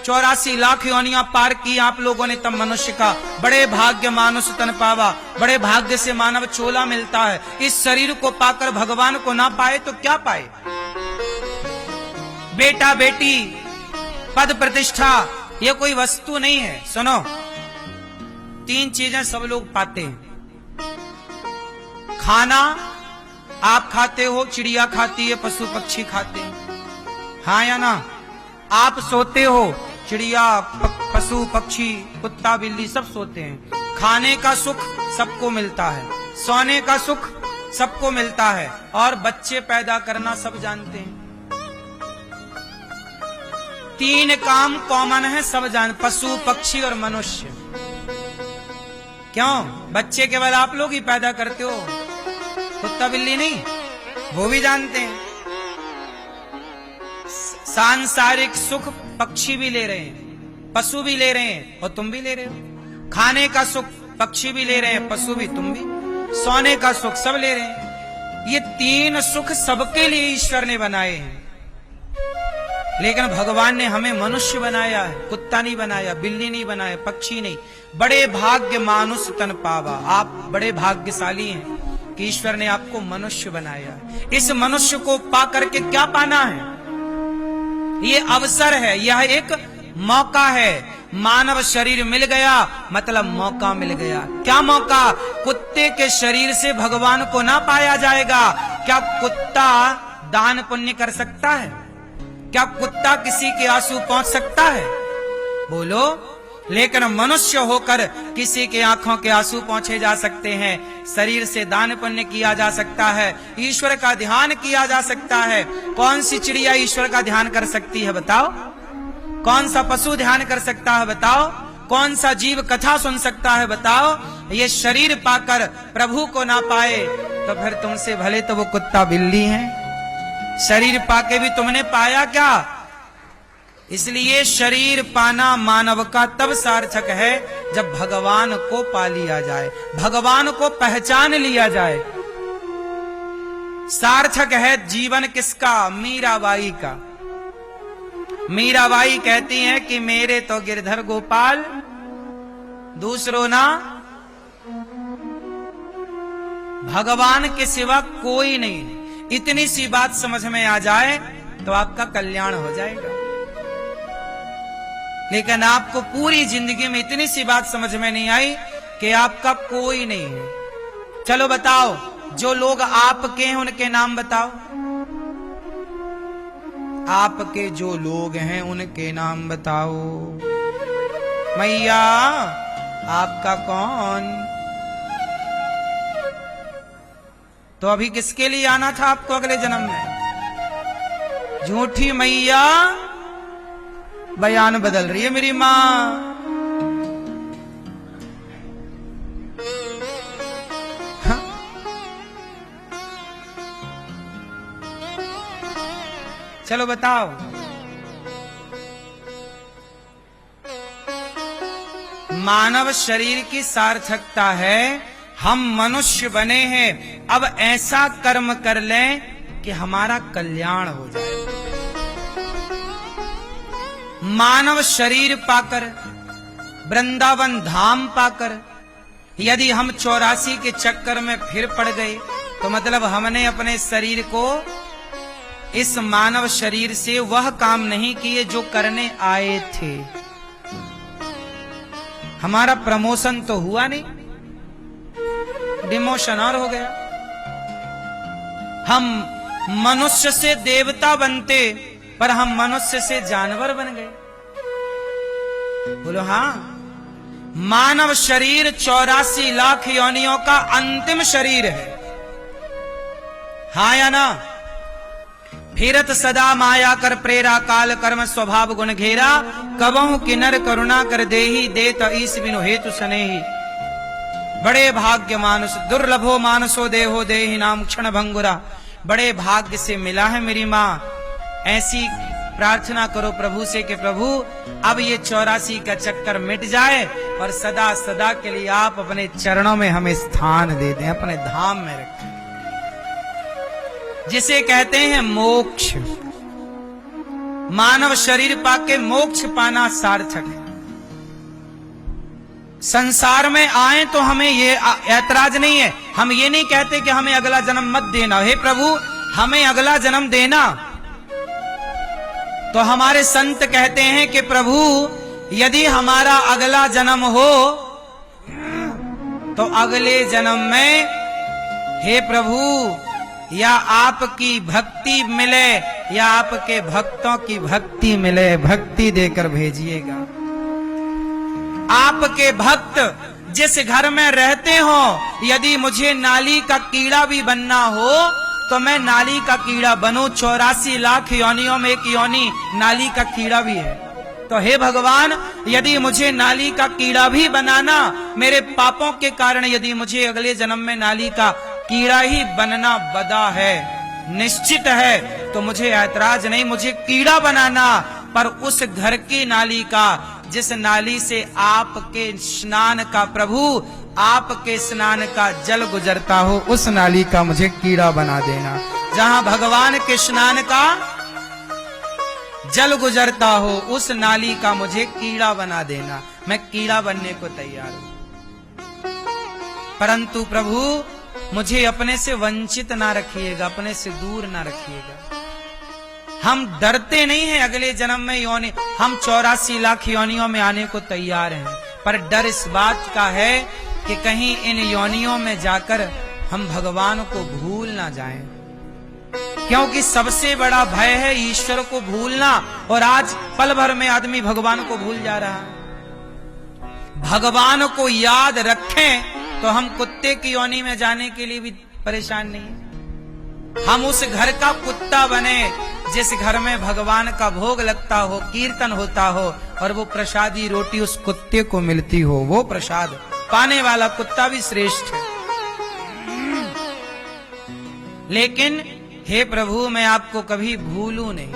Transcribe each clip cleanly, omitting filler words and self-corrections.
84 लाख योनियां पार की आप लोगों ने, तब मनुष्य का बड़े भाग्य मानुष तन पावा, बड़े भाग्य से मानव चोला मिलता है। इस शरीर को पाकर भगवान को ना पाए तो क्या पाए? बेटा बेटी, पद प्रतिष्ठा, ये कोई वस्तु नहीं है। सुनो, 3 चीजें सब लोग पाते हैं। खाना आप खाते हो, चिड़िया खाती है, पशु पक्षी खाते हैं, हाँ या ना? आप सोते हो, चिड़िया पशु पक्षी कुत्ता बिल्ली सब सोते हैं। खाने का सुख सबको मिलता है, सोने का सुख सबको मिलता है, और बच्चे पैदा करना सब जानते हैं। 3 काम कॉमन है, सब जान, पशु पक्षी और मनुष्य। क्यों? बच्चे केवल आप लोग ही पैदा करते हो, कुत्ता बिल्ली नहीं, वो भी जानते हैं। सांसारिक सुख पक्षी भी ले रहे हैं, पशु भी ले रहे हैं, और तुम भी ले रहे हो। खाने का सुख पक्षी भी ले रहे हैं, पशु भी, तुम भी। सोने का सुख सब ले रहे हैं। ये 3 सुख सबके लिए ईश्वर ने बनाए हैं, लेकिन भगवान ने हमें मनुष्य बनाया है, कुत्ता नहीं बनाया, बिल्ली नहीं बनाया, पक्षी नहीं। बड़े भाग्य मानुष तन पावा, आप बड़े भाग्यशाली हैं कि ईश्वर ने आपको मनुष्य बनाया है। इस मनुष्य को पा करके क्या पाना है? ये अवसर है, यह एक मौका है। मानव शरीर मिल गया मतलब मौका मिल गया। क्या मौका? कुत्ते के शरीर से भगवान को ना पाया जाएगा। क्या कुत्ता दान पुण्य कर सकता है? क्या कुत्ता किसी के आंसू पहुंच सकता है? बोलो। लेकिन मनुष्य होकर किसी के आंखों के आंसू पहुंचे जा सकते हैं, शरीर से दान पुण्य किया जा सकता है, ईश्वर का ध्यान किया जा सकता है। कौन सी चिड़िया ईश्वर का ध्यान कर सकती है बताओ? कौन सा पशु ध्यान कर सकता है बताओ? कौन सा जीव कथा सुन सकता है बताओ? ये शरीर पाकर प्रभु को ना पाए तो फिर तुमसे भले तो वो कुत्ता बिल्ली है। शरीर पाके भी तुमने पाया क्या? इसलिए शरीर पाना मानव का तब सार्थक है जब भगवान को पा लिया जाए, भगवान को पहचान लिया जाए। सार्थक है जीवन किसका? मीराबाई का। मीराबाई कहती हैं कि मेरे तो गिरधर गोपाल, दूसरों ना भगवान के सिवा कोई नहीं। इतनी सी बात समझ में आ जाए तो आपका कल्याण हो जाएगा। लेकिन आपको पूरी जिंदगी में इतनी सी बात समझ में नहीं आई कि आपका कोई नहीं है। चलो बताओ, जो लोग आपके हैं उनके नाम बताओ। आपके जो लोग हैं उनके नाम बताओ। मैया आपका कौन? तो अभी किसके लिए आना था आपको अगले जन्म में? झूठी मैया बयान बदल रही है मेरी माँ। हाँ? चलो बताओ। मानव शरीर की सार्थकता है हम मनुष्य बने हैं, अब ऐसा कर्म कर लें कि हमारा कल्याण हो जाए। मानव शरीर पाकर, वृंदावन धाम पाकर यदि हम 84 के चक्कर में फिर पड़ गए तो मतलब हमने अपने शरीर को, इस मानव शरीर से वह काम नहीं किए जो करने आए थे। हमारा प्रमोशन तो हुआ नहीं, डिमोशन और हो गया। हम मनुष्य से देवता बनते पर हम मनुष्य से जानवर बन गए। बोलो हाँ। मानव शरीर 84 लाख योनियों का अंतिम शरीर है, हाँ या ना? फिरत सदा माया कर प्रेरा, काल कर्म स्वभाव गुण घेरा, कबहु किन्नर करुणा कर देही, देत ईस बिनु हेतु सनेही। बड़े भाग्य मानुष, दुर्लभो मानसो देहो देहि नाम क्षण भंगुरा। बड़े भाग्य से मिला है मेरी माँ। ऐसी प्रार्थना करो प्रभु से कि प्रभु अब ये 84 का चक्कर मिट जाए और सदा सदा के लिए आप अपने चरणों में हमें स्थान दे दें, अपने धाम में रखें, जिसे कहते हैं मोक्ष। मानव शरीर पाके मोक्ष पाना सार्थक है। संसार में आए तो हमें ये ऐतराज नहीं है, हम ये नहीं कहते कि हमें अगला जन्म मत देना, हे प्रभु हमें अगला जन्म देना। तो हमारे संत कहते हैं कि प्रभु यदि हमारा अगला जन्म हो तो अगले जन्म में हे प्रभु या आपकी भक्ति मिले या आपके भक्तों की भक्ति मिले, भक्ति देकर भेजिएगा। आपके भक्त जिस घर में रहते हो, यदि मुझे नाली का कीड़ा भी बनना हो तो मैं नाली का कीड़ा बनूं। 84 लाख योनियों में एक योनि नाली का कीड़ा भी है। तो हे भगवान यदि मुझे नाली का कीड़ा भी बनाना, मेरे पापों के कारण यदि मुझे अगले जन्म में नाली का कीड़ा ही बनना बदा है, निश्चित है, तो मुझे ऐतराज नहीं, मुझे कीड़ा बनाना, पर उस घर की नाली का जिस नाली से आपके स्नान का प्रभु आपके स्नान का जल गुजरता हो, उस नाली का मुझे कीड़ा बना देना। जहां भगवान के स्नान का जल गुजरता हो उस नाली का मुझे कीड़ा बना देना। मैं कीड़ा बनने को तैयार हूं, परंतु प्रभु मुझे अपने से वंचित ना रखिएगा, अपने से दूर ना रखिएगा। हम डरते नहीं हैं अगले जन्म में योनि, हम 84 लाख योनियों में आने को तैयार हैं, पर डर इस बात का है कि कहीं इन योनियों में जाकर हम भगवान को भूल ना जाएं, क्योंकि सबसे बड़ा भय है ईश्वर को भूलना। और आज पल भर में आदमी भगवान को भूल जा रहा है। भगवान को याद रखें तो हम कुत्ते की योनि में जाने के लिए भी परेशान नहीं है। हम उस घर का कुत्ता बने जिस घर में भगवान का भोग लगता हो, कीर्तन होता हो और वो प्रसादी रोटी उस कुत्ते को मिलती हो। वो प्रसाद पाने वाला कुत्ता भी श्रेष्ठ है। लेकिन हे प्रभु मैं आपको कभी भूलूं नहीं।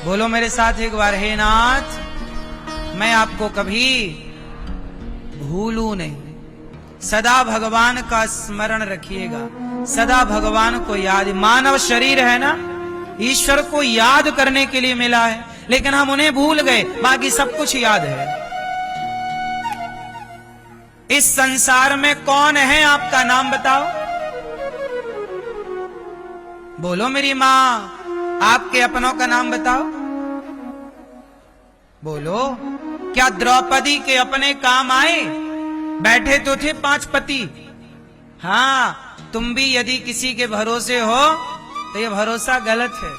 बोलो मेरे साथ एक बार, हे नाथ मैं आपको कभी भूलूं नहीं। सदा भगवान का स्मरण रखिएगा, सदा भगवान को याद। मानव शरीर है ना, ईश्वर को याद करने के लिए मिला है, लेकिन हम उन्हें भूल गए, बाकी सब कुछ याद है। इस संसार में कौन है आपका नाम बताओ? बोलो मेरी माँ, आपके अपनों का नाम बताओ। बोलो, क्या द्रौपदी के अपने काम आए? बैठे तो थे 5 पति। हाँ, तुम भी यदि किसी के भरोसे हो तो ये भरोसा गलत है।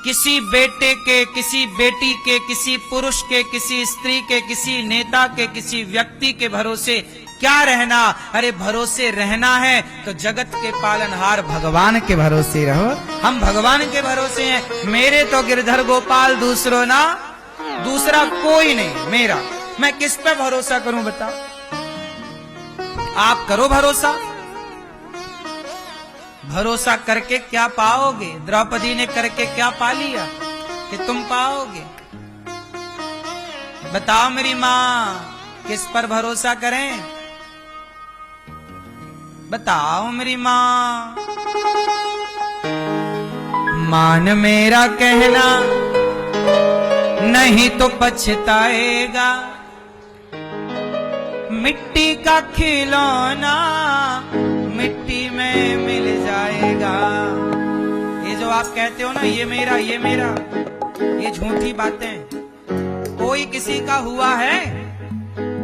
किसी बेटे के, किसी बेटी के, किसी पुरुष के, किसी स्त्री के, किसी नेता के, किसी व्यक्ति के भरोसे क्या रहना? अरे भरोसे रहना है तो जगत के पालनहार भगवान के भरोसे रहो। हम भगवान के भरोसे हैं। मेरे तो गिरधर गोपाल दूसरो ना, दूसरा कोई नहीं मेरा। मैं किस पे भरोसा करूं बताओ? आप करो भरोसा। भरोसा करके क्या पाओगे? द्रौपदी ने करके क्या पा लिया कि तुम पाओगे? बताओ मेरी माँ, किस पर भरोसा करें? बताओ मेरी माँ। मान मेरा कहना नहीं तो पछताएगा, मिट्टी का खिलौना मिट्टी में मिल जाएगा। ये जो आप कहते हो ना ये मेरा, ये मेरा, ये झूठी बातें। कोई किसी का हुआ है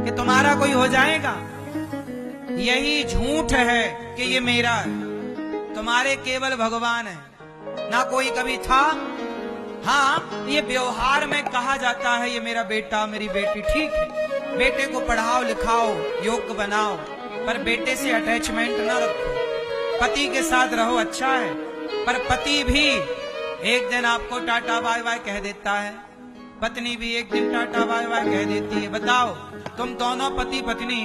कि तुम्हारा कोई हो जाएगा? यही झूठ है कि ये मेरा है। तुम्हारे केवल भगवान है, ना कोई कभी था। हाँ, ये व्यवहार में कहा जाता है ये मेरा बेटा, मेरी बेटी, ठीक है। बेटे को पढ़ाओ लिखाओ, योग्य बनाओ, पर बेटे से अटैचमेंट ना रखो। पति के साथ रहो, अच्छा है, पर पति भी एक दिन आपको टाटा बाय बाय कह देता है, पत्नी भी एक दिन टाटा बाय बाय कह देती है। बताओ, तुम दोनों पति पत्नी,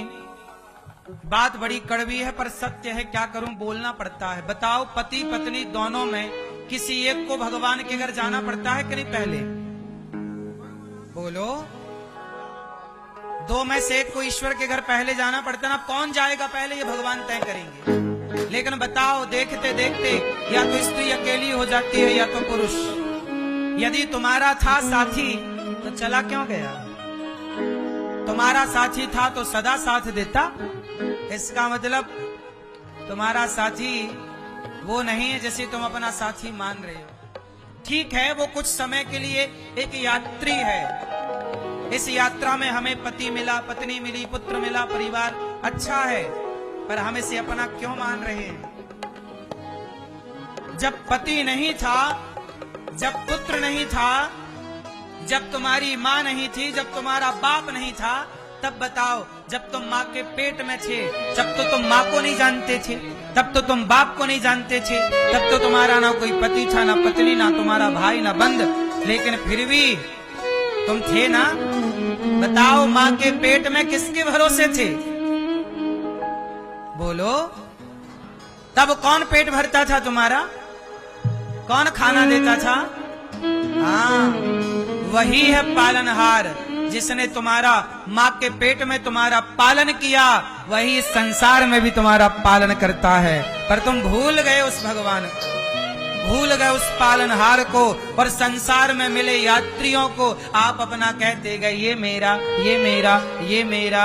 बात बड़ी कड़वी है पर सत्य है, क्या करूं, बोलना पड़ता है। बताओ, पति पत्नी दोनों में किसी एक को भगवान के घर जाना पड़ता है कि नहीं? पहले बोलो, दो में से एक को ईश्वर के घर पहले जाना पड़ता है ना। कौन जाएगा पहले ये भगवान तय करेंगे। लेकिन बताओ, देखते देखते या तो स्त्री अकेली हो जाती है या तो पुरुष। यदि तुम्हारा था साथी तो चला क्यों गया? तुम्हारा साथी था तो सदा साथ देता। इसका मतलब तुम्हारा साथी वो नहीं है जिसे तुम अपना साथी मान रहे हो। ठीक है, वो कुछ समय के लिए एक यात्री है। इस यात्रा में हमें पति मिला, पत्नी मिली, पुत्र मिला, परिवार अच्छा है, पर हम इसे अपना क्यों मान रहे हैं? जब पति नहीं था, जब पुत्र नहीं था, जब तुम्हारी माँ नहीं थी, जब तुम्हारा बाप नहीं था, तब बताओ, जब तुम माँ के पेट में थे, जब तो तुम माँ को नहीं जानते थे, तब तो तुम बाप को नहीं जानते थे, तब तो तुम्हारा ना कोई पति था, ना पत्नी, ना तुम्हारा भाई, ना बंद, लेकिन फिर भी तुम थे ना। बताओ, माँ के पेट में किसके भरोसे थे? बोलो। तब कौन पेट भरता था तुम्हारा? कौन खाना देता था? हाँ, वही है पालनहार, जिसने तुम्हारा माँ के पेट में तुम्हारा पालन किया, वही संसार में भी तुम्हारा पालन करता है। पर तुम भूल गए उस भगवान को, भूल गए उस पालनहार को, और संसार में मिले यात्रियों को आप अपना कहते गए, ये मेरा, ये मेरा, ये मेरा।